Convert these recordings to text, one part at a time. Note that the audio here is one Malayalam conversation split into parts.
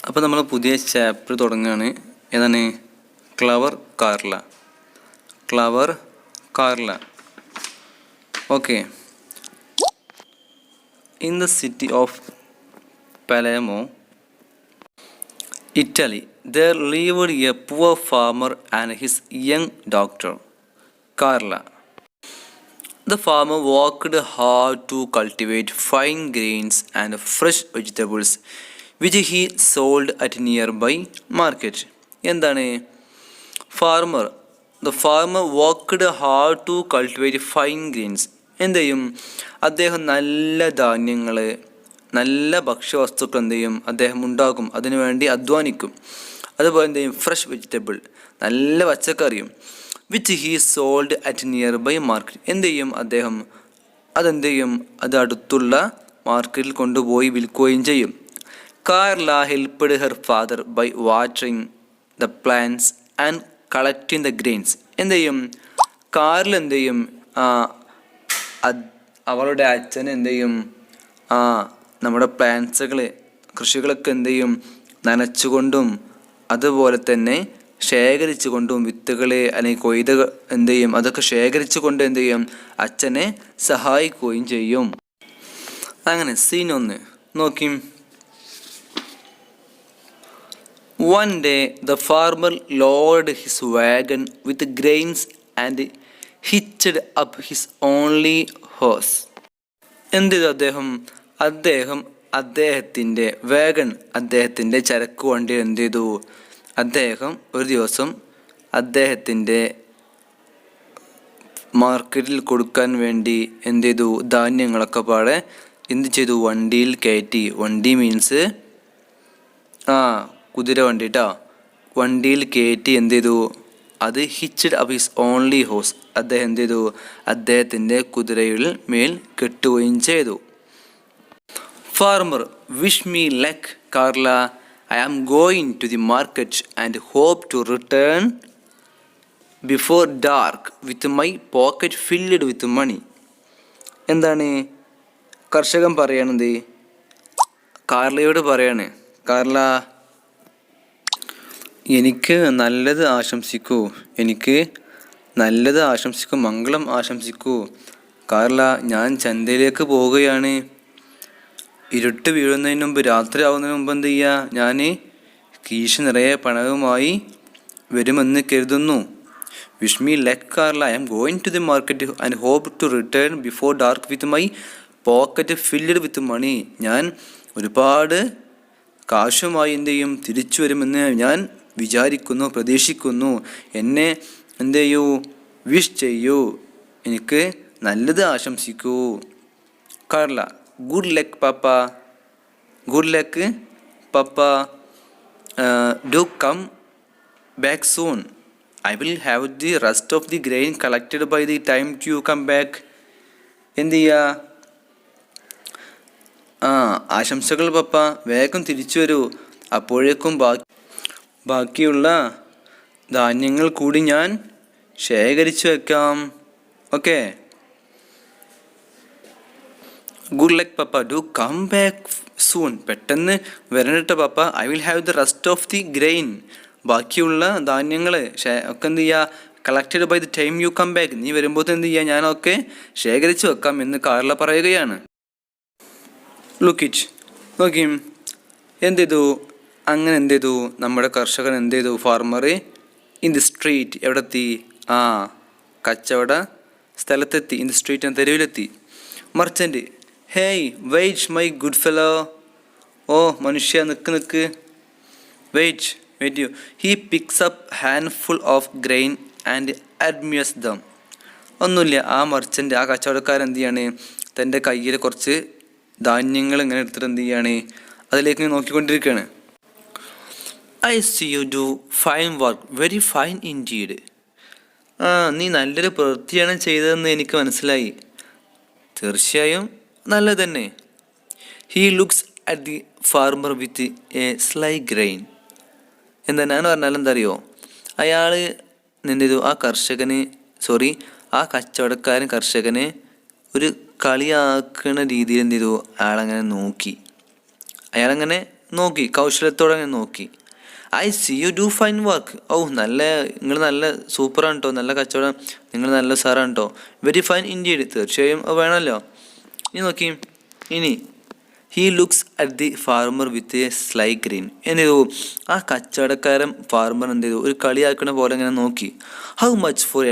അപ്പോൾ നമ്മൾ പുതിയ ചാപ്റ്റർ തുടങ്ങുകയാണ്. ഏതാണ്? Clever Carla. Clever Carla. Okay. In the city of Palermo, Italy, there lived a poor farmer and his young daughter, Carla. The farmer worked hard to cultivate fine grains and fresh vegetables, which he sold at nearby market. എന്താണ്? The farmer worked hard to cultivate fine grains. എന്ത് ചെയ്യും? അദ്ദേഹം നല്ല ധാന്യങ്ങൾ, നല്ല ഭക്ഷ്യവസ്തുക്കൾ എന്ത് ചെയ്യും? അദ്ദേഹം ഉണ്ടാക്കും, അതിനുവേണ്ടി അധ്വാനിക്കും. അതുപോലെ എന്ത് ചെയ്യും? ഫ്രഷ് വെജിറ്റബിൾ, നല്ല പച്ചക്കറിയും. Which he sold at nearby market. എന്ത് ചെയ്യും? അദ്ദേഹം അതെന്ത് ചെയ്യും? അത് അടുത്തുള്ള മാർക്കറ്റിൽ കൊണ്ടുപോയി വിൽക്കുകയും ചെയ്യും. Carla helped her father by watering the plants and collecting the grains. എന്ത് ചെയ്യും? കാർല എന്ത് ചെയ്യും? അവളുടെ അച്ഛൻ എന്ത് ചെയ്യും? നമ്മുടെ പ്ലാന്റ്സുകൾ, കൃഷികളൊക്കെ എന്ത് ചെയ്യും? നനച്ചുകൊണ്ടും അതുപോലെ തന്നെ ശേഖരിച്ചു കൊണ്ടും, വിത്തുകൾ അല്ലെങ്കിൽ കൊയ്ത എന്ത് ചെയ്യും? അതൊക്കെ ശേഖരിച്ചു കൊണ്ട് എന്ത് ചെയ്യും? അച്ഛനെ സഹായിക്കുകയും ചെയ്യും. അങ്ങനെ സീൻ 1 നോക്കി. One day the farmer loaded his wagon with grains and hitched up his only horse. എന്ത് ചെയ്തു അദ്ദേഹം അദ്ദേഹത്തിൻ്റെ വാഗൺ, അദ്ദേഹത്തിൻ്റെ ചരക്ക് വണ്ടി എന്ത് ചെയ്തു? അദ്ദേഹം ഒരു ദിവസം അദ്ദേഹത്തിൻ്റെ മാർക്കറ്റിൽ കൊടുക്കാൻ വേണ്ടി എന്ത് ചെയ്തു? ധാന്യങ്ങളൊക്കെ പാടെ എന്ത് ചെയ്തു? വണ്ടിയിൽ കയറ്റി. വണ്ടി മീൻസ് കുതിര വണ്ടി കേട്ടോ. വണ്ടിയിൽ കയറ്റി എന്ത് ചെയ്തു? അത് hitched up his only horse. അദ്ദേഹം എന്ത് ചെയ്തു? അദ്ദേഹത്തിൻ്റെ കുതിരയിൽ മേൽ കെട്ടുകയും ചെയ്തു. Farmer, wish me luck Carla. I am going to the market and hope to return before dark with my pocket filled with money. എന്താണ് കർഷകൻ പറയണത്? കാർലയോട് പറയാണ്, കാർല എനിക്ക് നല്ലത് ആശംസിക്കൂ, എനിക്ക് നല്ലത് ആശംസിക്കൂ, മംഗളം ആശംസിക്കൂ. കാർല, ഞാൻ ചന്തയിലേക്ക് പോവുകയാണ്. ഇരുട്ട് വീഴുന്നതിന് മുമ്പ്, രാത്രി ആവുന്നതിന് മുമ്പ് എന്ത് ചെയ്യുക? ഞാൻ കീശ നിറയെ പണവുമായി വരുമെന്ന് കരുതുന്നു. Wish me luck Carla. I am going to the market and hope to return before dark with my pocket filled with money. ഞാൻ ഒരുപാട് കാശുമായി എന്ത് ചെയ്യും? തിരിച്ചു വരുമെന്ന് ഞാൻ വിചാരിക്കുന്നു, പ്രതീക്ഷിക്കുന്നു. എന്നെ എന്ത് ചെയ്യൂ? വിഷ് ചെയ്യൂ, എനിക്ക് നല്ലത് ആശംസിക്കൂ. Carla, good luck papa. Good luck papa. Do come back soon. I will have the rest of the grain collected by the time you come back. എന്ത് ചെയ്യുക? ആശംസകൾ പപ്പ, വേഗം തിരിച്ചു വരൂ, അപ്പോഴേക്കും ബാക്കിയുള്ള ധാന്യങ്ങൾ കൂടി ഞാൻ ശേഖരിച്ചു വെക്കാം. Okay. Good luck papa. Do come back soon. പെട്ടെന്ന് വരണിട്ട papa. I will have the rest of the grain. ബാക്കിയുള്ള ധാന്യങ്ങൾ ഒക്കെ എന്ത് ചെയ്യുക? Collected by the time you come back. നീ വരുമ്പോൾ എന്ത് ചെയ്യുക? ഞാനൊക്കെ ശേഖരിച്ചു വെക്കാം എന്ന് കാർല പറയുകയാണ്. Look it. നോക്കി. എന്ത് ചെയ്തു? അങ്ങനെ എന്ത് ചെയ്തു? നമ്മുടെ കർഷകൻ എന്ത് ചെയ്തു? Farmer in the street. എവിടെത്തി? കച്ചവട സ്ഥലത്തെത്തി. ഇൻ ദി സ്ട്രീറ്റ് എന്ന തെരുവിലെത്തി. Merchant, hey wait my good fellow. Oh മനുഷ്യ, നിൽക്ക്. Wait you. He picks up handful of grain and admires them. ഒന്നുമില്ല, ആ മർച്ചൻ്റ്, ആ കച്ചവടക്കാരൻ എന്ത് ചെയ്യാണ്? തൻ്റെ കയ്യിൽ കുറച്ച് ധാന്യങ്ങൾ ഇങ്ങനെ എടുത്തിട്ട് എന്ത് ചെയ്യാണ്? അതിലേക്ക് നോക്കിക്കൊണ്ടിരിക്കുകയാണ്. I see you do fine work, very fine indeed. നീ നല്ലൊരു പ്രവൃത്തിയാണ് ചെയ്തതെന്ന് എനിക്ക് മനസ്സിലായി. തീർച്ചയായും നല്ലത് തന്നെ. He looks at the farmer with a sly grain. എന്താ ഞാൻ പറഞ്ഞാൽ എന്താ അറിയോ? അയാൾ എന്ത് ചെയ്തു? ആ കർഷകനെ ഒരു കളിയാക്കുന്ന രീതിയിൽ എന്ത് ചെയ്തു? അയാളങ്ങനെ നോക്കി. അയാളങ്ങനെ നോക്കി, കൗശലത്തോടെ അങ്ങനെ നോക്കി. I C U do fine work. നിങ്ങൾ നല്ല സൂപ്പറാണ് കേട്ടോ, നല്ല കച്ചവടം, നിങ്ങൾ നല്ല സാറാണ് കേട്ടോ. Very fine indeed. തീർച്ചയായും വേണമല്ലോ. ഇനി നോക്കി, ഇനി he looks at the farmer with a sly green. എന്ത് ചെയ്തു? ആ കച്ചവടക്കാരൻ ഫാർമർ എന്ത് ചെയ്തു? ഒരു കളിയാക്കണ പോലെ ഇങ്ങനെ നോക്കി. How much for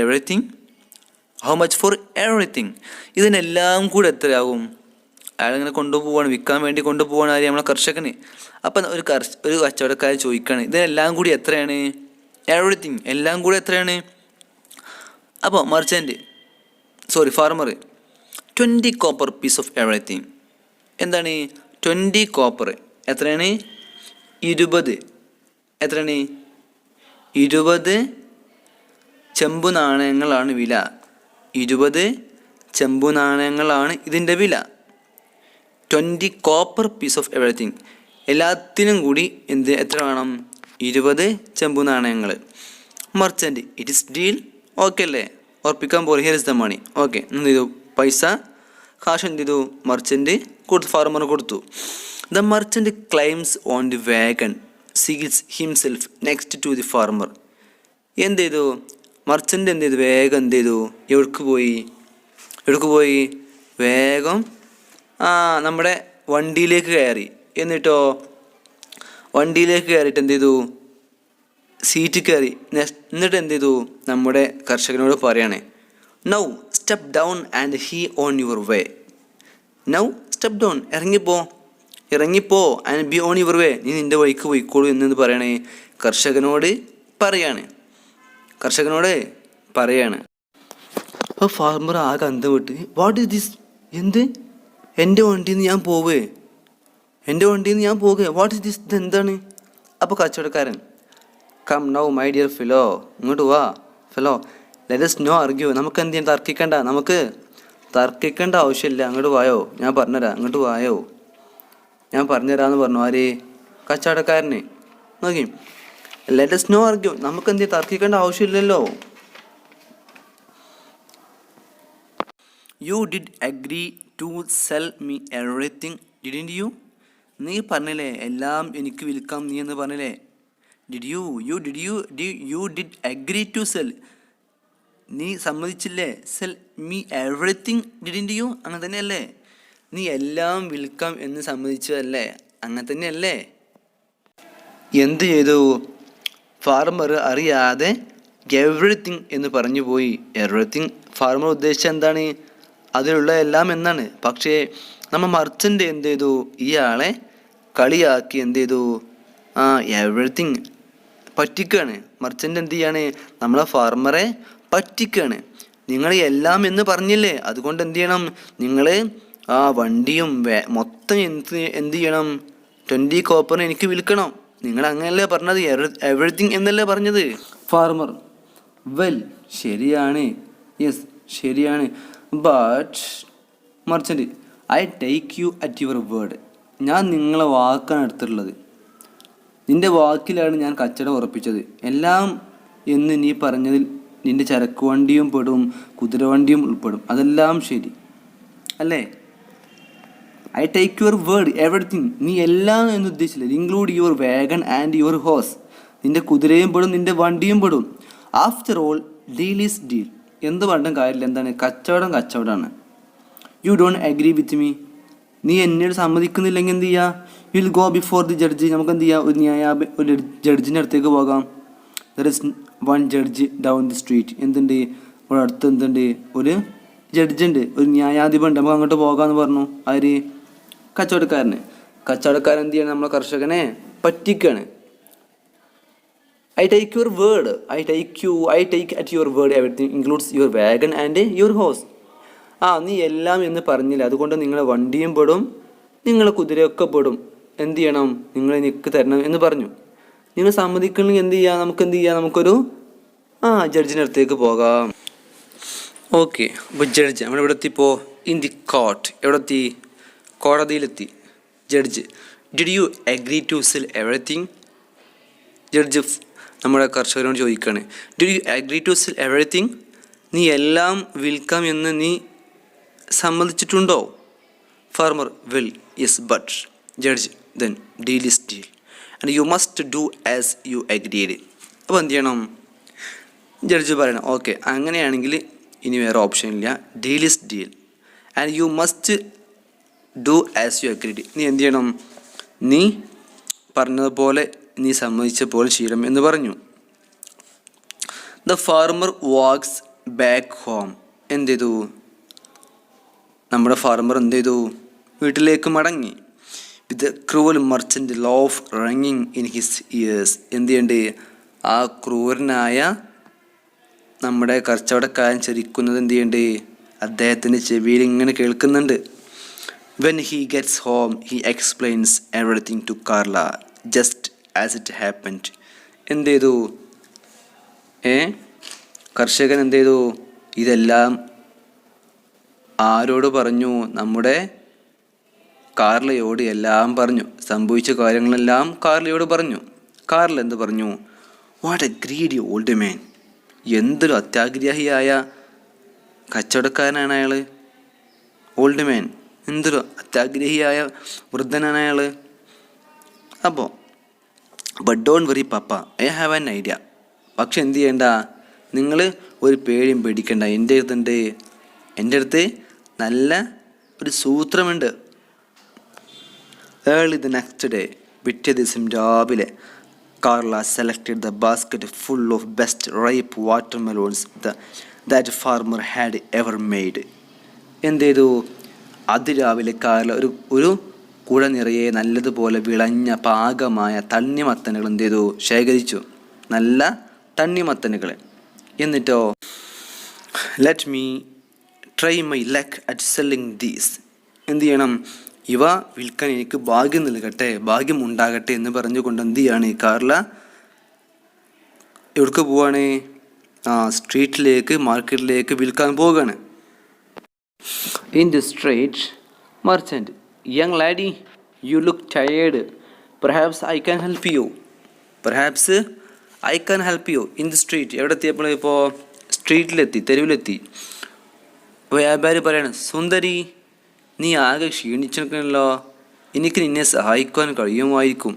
everything. ഇതിനെല്ലാം കൂടെ എത്രയാകും? അയാളിങ്ങനെ കൊണ്ടുപോവാണ്, വിൽക്കാൻ വേണ്ടി കൊണ്ടുപോവാണ് ആര്? നമ്മളെ കർഷകന്. അപ്പം ഒരു കച്ചവടക്കാരൻ ചോദിക്കുകയാണ്, ഇതിനെല്ലാം കൂടി എത്രയാണ്? എവറിത്തിങ്, എല്ലാം കൂടി എത്രയാണ്? അപ്പോൾ farmer 20 copper piece of everything. എന്താണ് 20 കോപ്പർ? എത്രയാണ്? 20. എത്രയാണ്? 20 ചെമ്പു നാണയങ്ങളാണ് വില. 20 ചെമ്പു നാണയങ്ങളാണ് ഇതിൻ്റെ വില. 20 കോപ്പർ പീസ് ഓഫ് എവറിത്തിങ്. എല്ലാത്തിനും കൂടി എത്ര വേണം? 20 ചെമ്പു നാണയങ്ങൾ. Merchant, it is deal. Okay അല്ലേ? ഉറപ്പിക്കാൻ പോലെ here is the money. Okay, എന്ത് ചെയ്തു? കാശ് എന്ത് ചെയ്തു? മർച്ചൻറ്റ് ഫാർമർ കൊടുത്തു. The merchant climbs on the wagon, seats himself next to the farmer. എന്ത് ചെയ്തു? മർച്ചൻ്റ് എന്ത് ചെയ്തു? വേഗം എന്ത് ചെയ്തു? എവിടേക്ക് പോയി? വേഗം നമ്മുടെ വണ്ടിയിലേക്ക് കയറി. എന്നിട്ടോ വണ്ടിയിലേക്ക് കയറിയിട്ട് എന്ത് ചെയ്തു? സീറ്റ് കയറി. എന്നിട്ട് എന്ത് ചെയ്തു? നമ്മുടെ കർഷകനോട് പറയാണ്, now step down and be on your way. Now step down, ഇറങ്ങിപ്പോ and be on your way, നീ നിൻ്റെ വഴിക്ക് പോയിക്കോളൂ എന്ന് പറയണേ. കർഷകനോട് പറയാണ്. അപ്പോൾ ഫാർമർ ആകെ അന്തം വിട്ട്, വാട്ട് ഈസ് ദിസ്? എന്ത്? എൻ്റെ വണ്ടിയിൽ നിന്ന് ഞാൻ പോവുക, വാട്ട് ഈസ് ദിസ്? ഇതെന്താണ്? അപ്പോൾ കച്ചവടക്കാരൻ, come now my dear fellow, ഇങ്ങോട്ട് വാ fellow, let us no argue. നമുക്ക് എന്ത് ചെയ്യാൻ? തർക്കിക്കേണ്ട ആവശ്യമില്ല. അങ്ങോട്ട് വായോ, ഞാൻ പറഞ്ഞുതരാം. അങ്ങോട്ട് വായോ, ഞാൻ പറഞ്ഞുതരാമെന്ന് പറഞ്ഞു. ആര്? കച്ചവടക്കാരന്. നോക്കി, ലെറ്റ് us നോ ആർഗ്യൂ, നമുക്ക് എന്ത് ചെയ്യാൻ? തർക്കിക്കേണ്ട ആവശ്യമില്ലല്ലോ. You did agree to sell me everything didn't you? നീ പറഞ്ഞില്ലേ എല്ലാം എനിക്ക് വിൽക്കാം നീ എന്ന് പറഞ്ഞില്ലേ? You did agree to sell, നീ സമ്മതിച്ചില്ലേ? Sell me everything didn't you? അങ്ങനെ തന്നെയല്ലേ? നീ എല്ലാം വിൽക്കാം എന്ന് സമ്മതിച്ചതല്ലേ? അങ്ങനെ തന്നെയല്ലേ? എന്ത് ചെയ്തു? ഫാർമർ അറിയാതെ എവറിത്തിങ് എന്ന് പറഞ്ഞു പോയി. എവറിത്തിങ് ഫാർമർ ഉദ്ദേശിച്ച എന്താണ്? അതിലുള്ള എല്ലാം എന്നാണ്. പക്ഷേ നമ്മൾ മർച്ചൻ്റ് എന്ത് ചെയ്തു? ഇയാളെ കളിയാക്കി എന്ത് ചെയ്തു? എവറിത്തിങ് പറ്റിക്കുകയാണ്. മർച്ചൻ്റ് എന്ത് ചെയ്യാണ്? നമ്മളെ ഫാർമറെ പറ്റിക്കുകയാണ്. നിങ്ങൾ എല്ലാം എന്ന് പറഞ്ഞില്ലേ, അതുകൊണ്ട് എന്ത് ചെയ്യണം? നിങ്ങൾ വണ്ടിയും മൊത്തം എന്ത് ചെയ്യണം? 20 കോപ്പറിന് എനിക്ക് വിൽക്കണം. നിങ്ങൾ അങ്ങനെയല്ലേ പറഞ്ഞത്? എവറിത്തിങ് എന്നല്ലേ പറഞ്ഞത്? ഫാർമർ, വെൽ, ശരിയാണ്, യെസ് ശരിയാണ്, but merchant, I take you at your word. ഞാൻ നിങ്ങളെ വാക്കാണ് എടുത്തിട്ടുള്ളത്. നിൻ്റെ വാക്കിലാണ് ഞാൻ കച്ചവടം ഉറപ്പിച്ചത്. എല്ലാം എന്ന് നീ പറഞ്ഞതിൽ നിൻ്റെ ചരക്ക് വണ്ടിയും പെടും, കുതിരവണ്ടിയും ഉൾപ്പെടും. അതെല്ലാം ശരി അല്ലേ? I take your word everything. നീ എല്ലാം എന്ന് ഉദ്ദേശിച്ചില്ല. Include your wagon and your horse. നിൻ്റെ കുതിരയും പെടും, നിൻ്റെ വണ്ടിയും പെടും. After all deal is deal. എന്ത് പറഞ്ഞും കാര്യമില്ല. എന്താണ്? കച്ചവടമാണ്. You don't agree with me. നീ എന്നോട് സമ്മതിക്കുന്നില്ലെങ്കിൽ എന്ത് ചെയ്യുക? Will go before the judge. നമുക്ക് എന്ത് ചെയ്യാം? ഒരു ജഡ്ജിൻ്റെ അടുത്തേക്ക് പോകാം. There is one judge down the street. എന്തുണ്ട്? ഇവിടെ അടുത്ത് എന്തുണ്ട്? ഒരു ജഡ്ജുണ്ട്, ഒരു ന്യായാധിപൻ ഉണ്ട്. നമുക്ക് അങ്ങോട്ട് പോകാമെന്ന് പറഞ്ഞു. ആര്? കച്ചവടക്കാരൻ എന്ത് ചെയ്യണം? നമ്മളെ കർഷകനെ പറ്റിക്കുകയാണ്. I take your word. I take at your word everything includes your wagon and your horse. നീ എല്ലാം എന്ന് പറഞ്ഞില്ല, അതുകൊണ്ട് നിങ്ങളെ വണ്ടിയും പെടും, നിങ്ങളെ കുതിരയൊക്കെ പെടും. എന്ത് ചെയ്യണം? നിങ്ങൾ എനിക്ക് തരണം എന്ന് പറഞ്ഞു. നിങ്ങൾ സമ്മതിക്കണമെങ്കിൽ എന്ത് ചെയ്യാം? നമുക്കൊരു ജഡ്ജിൻ്റെ അടുത്തേക്ക് പോകാം. ഓക്കെ, അപ്പോൾ ജഡ്ജ് നമ്മളിവിടെ എത്തിപ്പോൾ ഇൻ ദി കോർട്ട്. എവിടെ എത്തി? കോടതിയിലെത്തി. Judge, did you agree to sell everything? Judge നമ്മുടെ കർഷകരോട് ചോദിക്കുകയാണ്, did you agree to sell everything? നീ എല്ലാം വിൽക്കാം എന്ന് നീ സമ്മതിച്ചിട്ടുണ്ടോ? Farmer, well yes but. Judge, then deal is deal and you must do as you agreed. അപ്പോൾ എന്ത് ചെയ്യണം? ജഡ്ജ് പറയണം ഓക്കെ അങ്ങനെയാണെങ്കിൽ ഇനി വേറെ ഓപ്ഷൻ ഇല്ല, deal is deal and you must do as you agreed. നീ എന്ത് ചെയ്യണം? നീ പറഞ്ഞതുപോലെ നീ സമ്മതിച്ച പോലെ ചെയ്യണം എന്ന് പറഞ്ഞു. The farmer walks back home. എന്ത് ചെയ്തു? നമ്മുടെ ഫാർമർ എന്ത് ചെയ്തു? വീട്ടിലേക്ക് മടങ്ങി. With cruel merchant laugh ringing in his ears. എന്ത് ചെയ്യണ്ടേ? ആ ക്രൂരനായ നമ്മുടെ കച്ചവടക്കാരൻ ചിരിക്കുന്നത് എന്ത് ചെയ്യണ്ടേ? അദ്ദേഹത്തിൻ്റെ ചെവിയിൽ ഇങ്ങനെ കേൾക്കുന്നുണ്ട്. When he gets home he explains everything to Carla just as it happened. എന്ത് ചെയ്തു? കർഷകൻ എന്ത് ചെയ്തു? ഇതെല്ലാം ആരോട് പറഞ്ഞു? നമ്മുടെ കാർലയോട് എല്ലാം പറഞ്ഞു. സംഭവിച്ച കാര്യങ്ങളെല്ലാം കാർലയോട് പറഞ്ഞു. കാർല എന്ത് പറഞ്ഞു? What A greedy old man. എന്തൊരു അത്യാഗ്രഹിയായ കച്ചവടക്കാരനാണ് അയാൾ. ഓൾഡ് മാൻ, എന്തൊരു അത്യാഗ്രഹിയായ വൃദ്ധനാണ് അയാൾ. അപ്പോൾ but don't worry papa, I have an idea. പക്ഷെ എന്ത് ചെയ്യണ്ട? നിങ്ങൾ ഒരു പേടിയും പേടിക്കണ്ട. എൻ്റെ അടുത്ത് നല്ല ഒരു സൂത്രമുണ്ട്. ഏർലി ദ നെക്സ്റ്റ് ഡേ, പിറ്റേ ദിവസം രാവിലെ, Carla selected the basket full of best ripe watermelons that farmer had ever made. എന്ത് ചെയ്തു? അതിരാവിലെ കാർല ഒരു കുട നിറയെ നല്ലതുപോലെ വിളഞ്ഞ പാകമായ തണ്ണിമത്തനുകൾ എന്ത് ചെയ്തു? ശേഖരിച്ചു. നല്ല തണ്ണിമത്തനുകൾ. എന്നിട്ടോ let me try my luck at selling these. എന്ത് ചെയ്യണം? ഇവ വിൽക്കാൻ എനിക്ക് ഭാഗ്യം നൽകട്ടെ, ഭാഗ്യം ഉണ്ടാകട്ടെ എന്ന് പറഞ്ഞുകൊണ്ട് എന്ത് ചെയ്യാണ്? കാർല എവിടേക്ക് പോവാണ്? സ്ട്രീറ്റിലേക്ക്, മാർക്കറ്റിലേക്ക് വിൽക്കാൻ പോവുകയാണ്. In the street merchant, young lady you look tired, perhaps I can help you. Perhaps I can help you. In the street, എവിടെ എത്തിയപ്പോൾ? ഇപ്പോൾ സ്ട്രീറ്റിലെത്തി, തെരുവിലെത്തി. വ്യാപാരി പറയാണ്, സുന്ദരി നീ ആകെ ക്ഷീണിച്ചിരിക്കണല്ലോ, എനിക്ക് നിന്നെ സഹായിക്കാൻ കഴിയുമായിരിക്കും.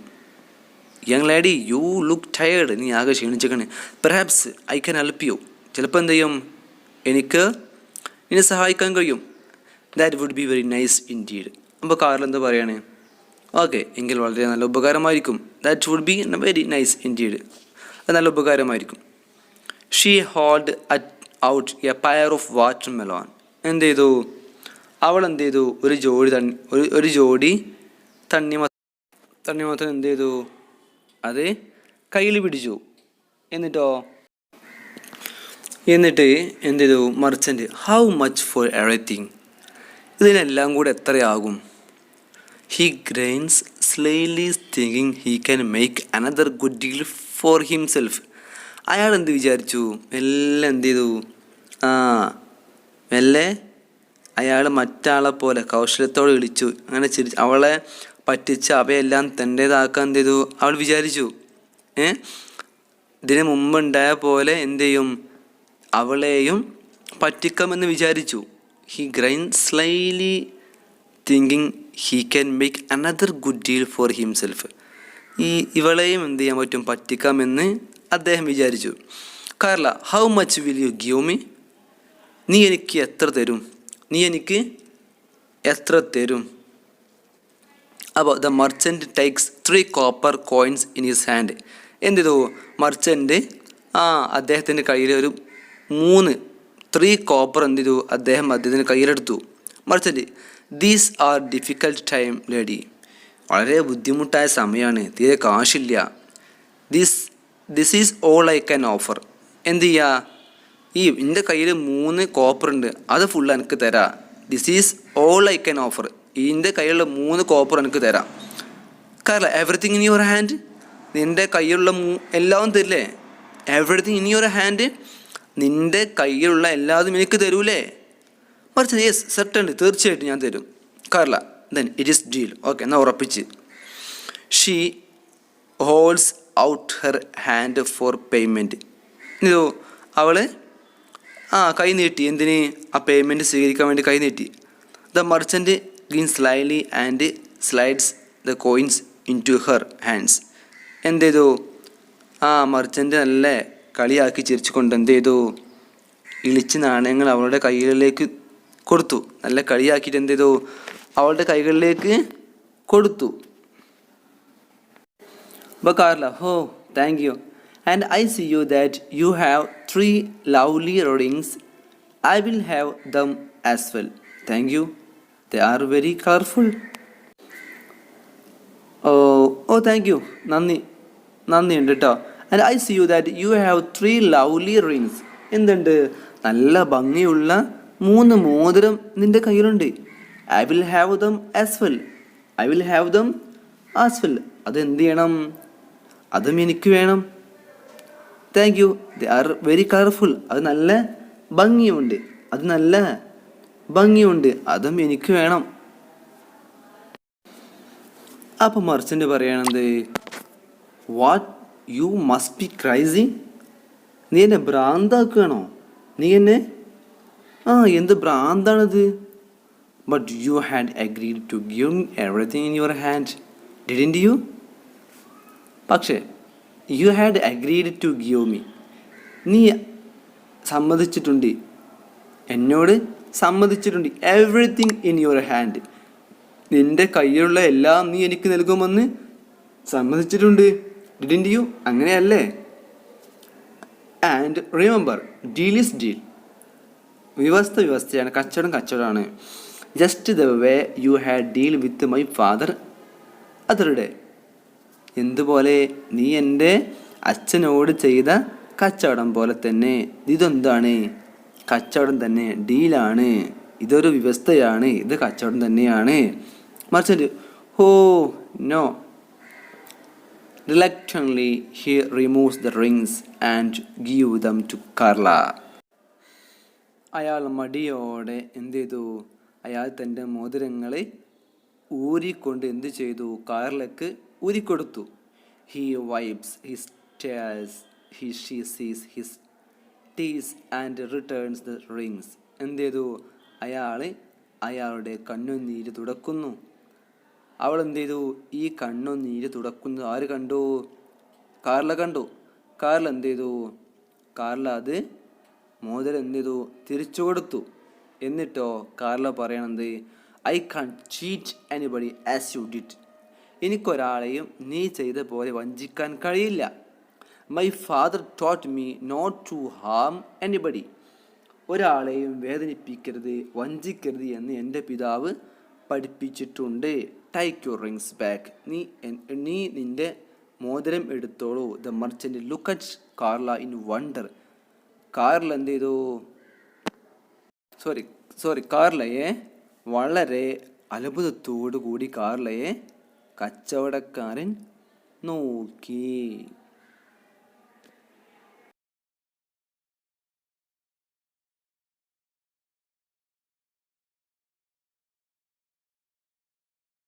Young lady you look tired, നീ ആകെ ക്ഷീണിച്ചിരിക്കണേ. Perhaps I can help you, ചിലപ്പോൾ എന്ത് ചെയ്യും? എനിക്ക് നിന്നെ സഹായിക്കാൻ കഴിയും. That would be very nice indeed. അപ്പോൾ കാറിൽ എന്താ പറയാണ്? ഓക്കെ, എങ്കിൽ വളരെ നല്ല ഉപകാരമായിരിക്കും. That would be very nice indeed, അത് നല്ല ഉപകാരമായിരിക്കും. She hold out a pair of watermelon. എന്ത് ചെയ്തു? അവൾ എന്ത് ചെയ്തു? ഒരു ജോഡി തണ്ണിമത്തൻ എന്ത് ചെയ്തു? അത് കയ്യിൽ പിടിച്ചു. എന്നിട്ട് എന്ത് ചെയ്തു? Merchant, how much for everything, ഇതിനെല്ലാം കൂടെ എത്രയാകും? He grains സ്ലൈലി thinking he can make another good deal for himself. അയാൾ എന്ത് വിചാരിച്ചു? മെല്ലെ എന്ത് ചെയ്തു? മെല്ലെ അയാൾ മറ്റാളെ പോലെ കൗശലത്തോടെ വിളിച്ചു. അങ്ങനെ അവളെ പറ്റിച്ച് അവയെല്ലാം തൻ്റേതാക്കാൻ എന്ത് ചെയ്തു? അവൾ വിചാരിച്ചു. ഇതിന് മുമ്പുണ്ടായ പോലെ എന്ത് ചെയ്യും? അവളെയും പറ്റിക്കാമെന്ന് വിചാരിച്ചു. He grin slyly thinking he can make another good deal for himself. ഇവളെയും എന്ത് ചെയ്യാൻ പറ്റും? പറ്റിക്കാമെന്ന് അദ്ദേഹം വിചാരിച്ചു. Carla, how much will you give me? നീ എനിക്ക് എത്ര തരും? അപ്പോൾ the merchant takes 3 copper coins in his hand. എന്ത് ചെയ്തു? മർച്ചൻ്റ് അദ്ദേഹത്തിൻ്റെ കയ്യിൽ ഒരു 3 കോപ്പർ എന്ത് ചെയ്തു? അദ്ദേഹത്തിൻ്റെ കയ്യിലെടുത്തു. Merchant, these are difficult time lady. വളരെ ബുദ്ധിമുട്ടായ സമയമാണ്, തീരെ കാശില്ല. This is all I can offer. എന്ത് ചെയ്യുക? എൻ്റെ കയ്യിൽ 3 കോപ്പർ ഉണ്ട്, അത് ഫുൾ എനിക്ക് തരാം. This is all I can offer. എൻ്റെ കയ്യിലുള്ള 3 കോപ്പർ എനിക്ക് തരാം. കാരണം എവറിത്തിങ് ഇൻ യുവർ ഹാൻഡ്, നിൻ്റെ കയ്യിലുള്ള എല്ലാം തരില്ലേ? എവറിത്തിങ് ഇൻ യുവർ ഹാൻഡ്, നിൻ്റെ കയ്യിലുള്ള എല്ലാതും എനിക്ക് തരൂലേ? മറിച്ച് യെസ് സെർട്ടൻലി, തീർച്ചയായിട്ടും ഞാൻ തരും. Carla, then it is deal. Okay, എന്നാൽ ഉറപ്പിച്ച്. She holds out her hand for payment. ഇതോ അവൾ കൈ നീട്ടി. എന്തിന്? ആ പേയ്മെൻറ്റ് സ്വീകരിക്കാൻ വേണ്ടി കൈ നീട്ടി. The merchant green സ്ലൈലി and slides the coins into her hands. എന്ത് ചെയ്തു? ആ മർച്ചൻ്റ് നല്ല കളിയാക്കി ചിരിച്ചുകൊണ്ട് എന്ത് ചെയ്തു? ഇളിച്ച് നാണയങ്ങൾ അവളുടെ കൈകളിലേക്ക് കൊടുത്തു. നല്ല കളിയാക്കിയിട്ട് എന്ത് ചെയ്തു? അവളുടെ കൈകളിലേക്ക് കൊടുത്തു. അപ്പോൾ Carla, oh thank you. And I see you that you have 3 lovely rings. I will have them as well. Thank you. They are very colorful. Oh thank you, നന്ദിയുണ്ട് കേട്ടോ. And I see you that you have 3 lovely rings. എന്തുണ്ട്? നല്ല ഭംഗിയുള്ള 3 മോതിരം നിൻ്റെ കയ്യിലുണ്ട്. I will have them as well. I will have them as well. അതെന്ത് ചെയ്യണം? അതും എനിക്ക് വേണം. Thank you. They are very colourful. അത് നല്ല ഭംഗിയുണ്ട്. അതും എനിക്ക് വേണം. അപ്പം മർച്ചൻ്റ് പറയണത്, what you must be crazy. നീ എന്നെ ഭ്രാന്താക്കുകയാണോ? നീ എന്നെ എന്ത് ഭ്രാന്താണത്? But you had agreed to give me everything in your hand, didn't you? പക്ഷേ you had agreed to give me, നീ സമ്മതിച്ചിട്ടുണ്ട്, എന്നോട് സമ്മതിച്ചിട്ടുണ്ട്. എവറിത്തിങ് ഇൻ യുവർ ഹാൻഡ്, നിൻ്റെ കയ്യിലുള്ള എല്ലാം നീ എനിക്ക് നൽകുമെന്ന് സമ്മതിച്ചിട്ടുണ്ട്. Didn't you? അങ്ങനെയല്ലേ? And remember, deal is deal. വ്യവസ്ഥയാണ്, കച്ചവടമാണ്. Just the way you had deal with my father other day. എന്തുപോലെ? നീ എൻ്റെ അച്ഛനോട് ചെയ്ത കച്ചവടം പോലെ തന്നെ. ഇതെന്താണ്? കച്ചവടം തന്നെ, ഡീലാണ്. ഇതൊരു വ്യവസ്ഥയാണ്, ഇത് കച്ചവടം തന്നെയാണ്. Merchant, oh no. Reluctantly he removes the rings and gives them to Carla. അയാൾ മടിയോടെ എന്ത് ചെയ്തു? അയാൾ തൻ്റെ മോതിരങ്ങളെ ഊരിക്കൊണ്ട് എന്ത് ചെയ്തു? കാർലക്ക് ഊരിക്കൊടുത്തു. He wipes his tears, she sees his tears and returns the rings. എന്ത് ചെയ്തു? അയാളുടെ കണ്ണുനീര് തുടക്കുന്നു. അവൾ എന്ത് ചെയ്തു? ഈ കണ്ണുനീര് തുടക്കുന്നത് ആര് കണ്ടു? കാർല കണ്ടു. കാർല എന്ത് ചെയ്തു? കാർല അത് മോതിരം എന്ത് ചെയ്തു? തിരിച്ചു കൊടുത്തു. എന്നിട്ടോ കാർല പറയണത്, I can't cheat anybody as you did. എനിക്കൊരാളെയും നീ ചെയ്ത പോലെ വഞ്ചിക്കാൻ കഴിയില്ല. My father taught me not to harm anybody. ഒരാളെയും വേദനിപ്പിക്കരുത്, വഞ്ചിക്കരുത് എന്ന് എൻ്റെ പിതാവ് പഠിപ്പിച്ചിട്ടുണ്ട്. Take your rings back. നീ നിൻ്റെ മോതിരം എടുത്തോളൂ. The merchant look at Carla in wonder. Carla എന്ത് ചെയ്തു? കാർലയെ വളരെ അത്ഭുതത്തോടു കൂടി കാർലയെ കച്ചവടക്കാരൻ നോക്കി.